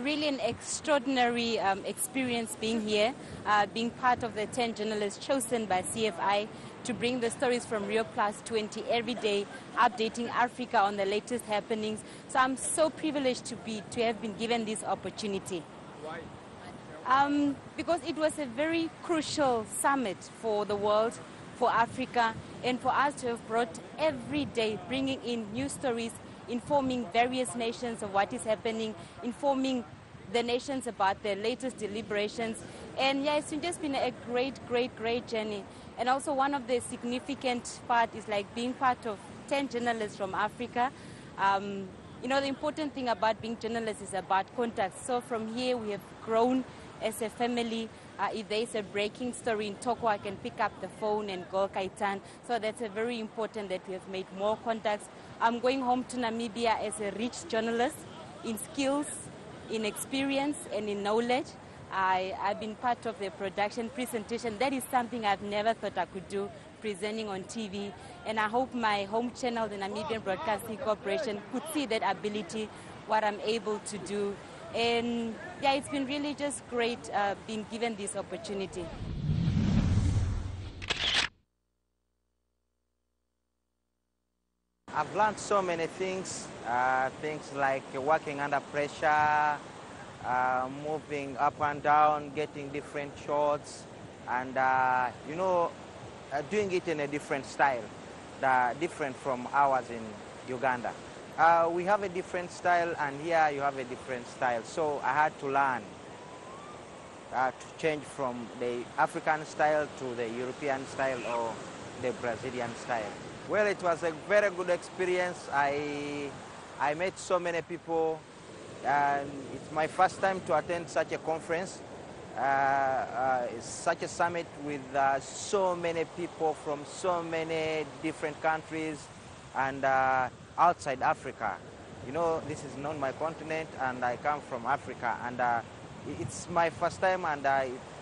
really an extraordinary experience being here, being part of the 10 journalists chosen by CFI to bring the stories from Rio Plus 20 every day, updating Africa on the latest happenings. So I'm so privileged to have been given this opportunity. Why? Because it was a very crucial summit for the world, for Africa, and for us to have brought every day, bringing in new stories, informing various nations of what is happening, informing the nations about their latest deliberations. And yeah, it's just been a great journey. And also one of the significant part is like being part of 10 journalists from Africa. You know, the important thing about being journalists is about contacts. So from here we have grown as a family. If there is a breaking story in Toko, I can pick up the phone and call Kaitan. So that's a very important that we have made more contacts. I'm going home to Namibia as a rich journalist in skills, in experience, and in knowledge. I've been part of the production presentation. That is something I've never thought I could do, presenting on TV. And I hope my home channel, the Namibian Broadcasting Corporation, could see that ability, what I'm able to do. And yeah, it's been really just great being given this opportunity. I've learned so many things, things like working under pressure, moving up and down, getting different shots, and you know, doing it in a different style, different from ours in Uganda. We have a different style, and here you have a different style. So I had to learn to change from the African style to the European style or the Brazilian style. Well, it was a very good experience. I met so many people, and it's my first time to attend such a conference, such a summit with so many people from so many different countries and outside Africa. You know, this is not my continent, and I come from Africa, and it's my first time, and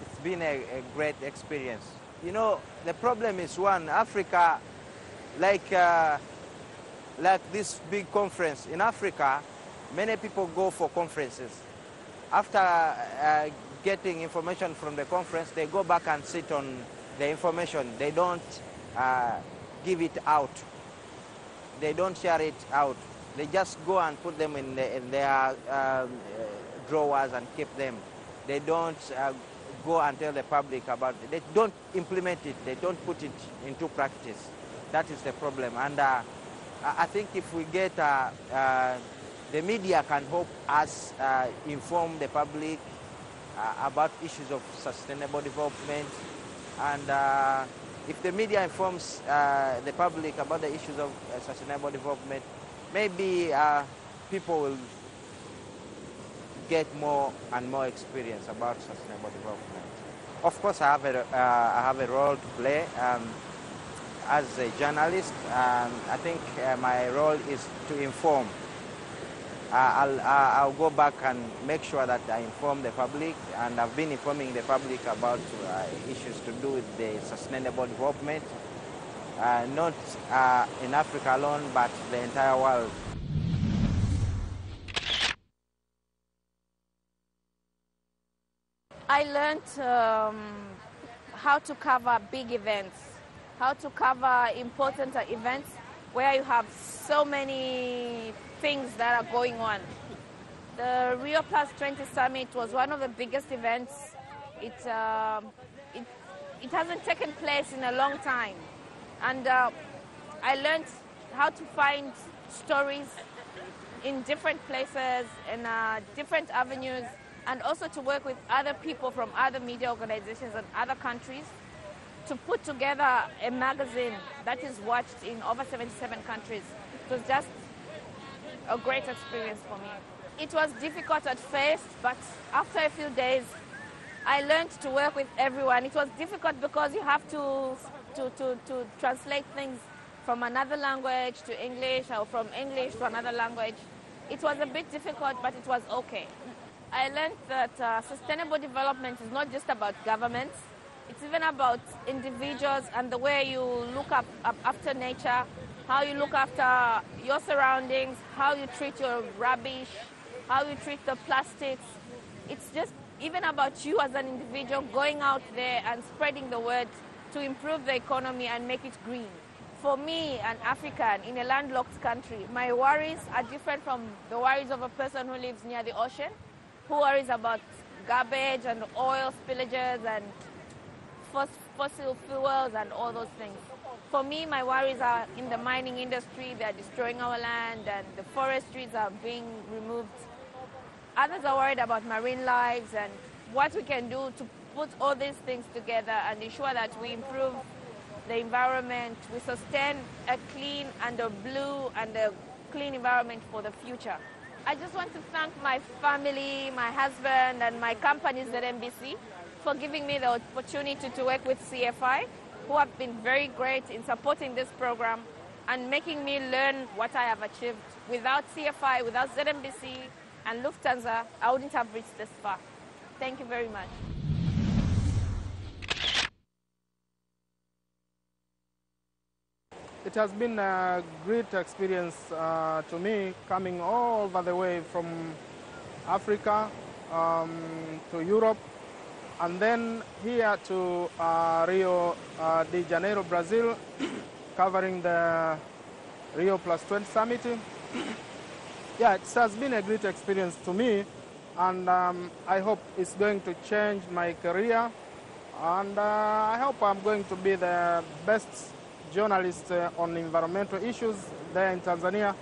it's been a great experience. You know, the problem is one, Africa, like this big conference in Africa, many people go for conferences. After getting information from the conference, they go back and sit on the information. They don't give it out. They don't share it out. They just go and put them in their drawers and keep them. They don't go and tell the public about it. They don't implement it. They don't put it into practice. That is the problem. And I think if we get, the media can help us inform the public about issues of sustainable development. And if the media informs the public about the issues of sustainable development, maybe people will get more and more experience about sustainable development. Of course, I have a role to play. As a journalist, I think my role is to inform. I'll go back and make sure that I inform the public, and I've been informing the public about issues to do with the sustainable development, not in Africa alone, but the entire world. I learned how to cover big events, how to cover important events where you have so many things that are going on. The Rio Plus 20 Summit was one of the biggest events. It hasn't taken place in a long time. And I learned how to find stories in different places and different avenues, and also to work with other people from other media organizations and other countries to put together a magazine that is watched in over 77 countries. It was just a great experience for me. It was difficult at first, but after a few days, I learned to work with everyone. It was difficult because you have to translate things from another language to English, or from English to another language. It was a bit difficult, but it was okay. I learned that sustainable development is not just about governments. It's even about individuals and the way you look up after nature, how you look after your surroundings, how you treat your rubbish, how you treat the plastics. It's just even about you as an individual going out there and spreading the word to improve the economy and make it green. For me, an African in a landlocked country, my worries are different from the worries of a person who lives near the ocean, who worries about garbage and oil spillages and fossil fuels and all those things. For me, my worries are in the mining industry. They're destroying our land and the forestries are being removed. Others are worried about marine lives and what we can do to put all these things together and ensure that we improve the environment, we sustain a clean and a blue and a clean environment for the future. I just want to thank my family, my husband, and my companies at NBC for giving me the opportunity to work with CFI, who have been very great in supporting this program and making me learn what I have achieved. Without CFI, without ZNBC and Lufthansa, I wouldn't have reached this far. Thank you very much. It has been a great experience to me, coming all over the way from Africa to Europe, and then here to Rio de Janeiro, Brazil, covering the Rio Plus 20 Summit. Yeah, it has been a great experience to me, and I hope it's going to change my career, and I hope I'm going to be the best journalist on environmental issues there in Tanzania,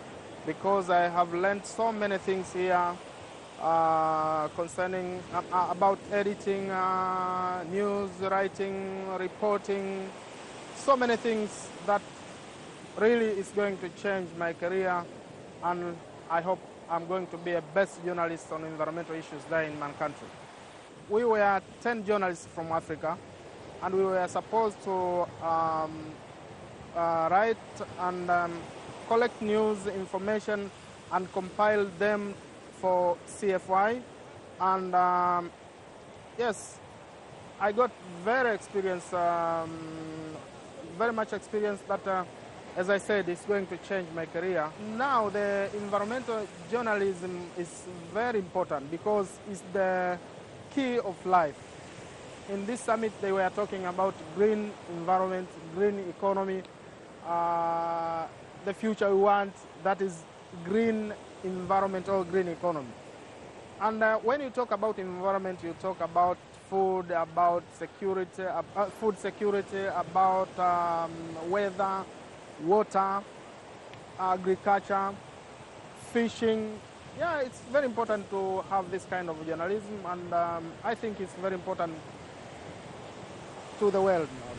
because I have learned so many things here concerning about editing, news writing, reporting, so many things that really is going to change my career, and I hope I'm going to be a best journalist on environmental issues there in my country. We were 10 journalists from Africa, and we were supposed to write and collect news information and compile them for CFY. And yes, I got very much experience that, as I said, is going to change my career. Now the environmental journalism is very important because it's the key of life. In this summit, they were talking about green environment, green economy, the future we want, that is green environment or green economy. And when you talk about environment, you talk about food, about security, food security, about weather, water, agriculture, fishing. Yeah, it's very important to have this kind of journalism, and I think it's very important to the world now.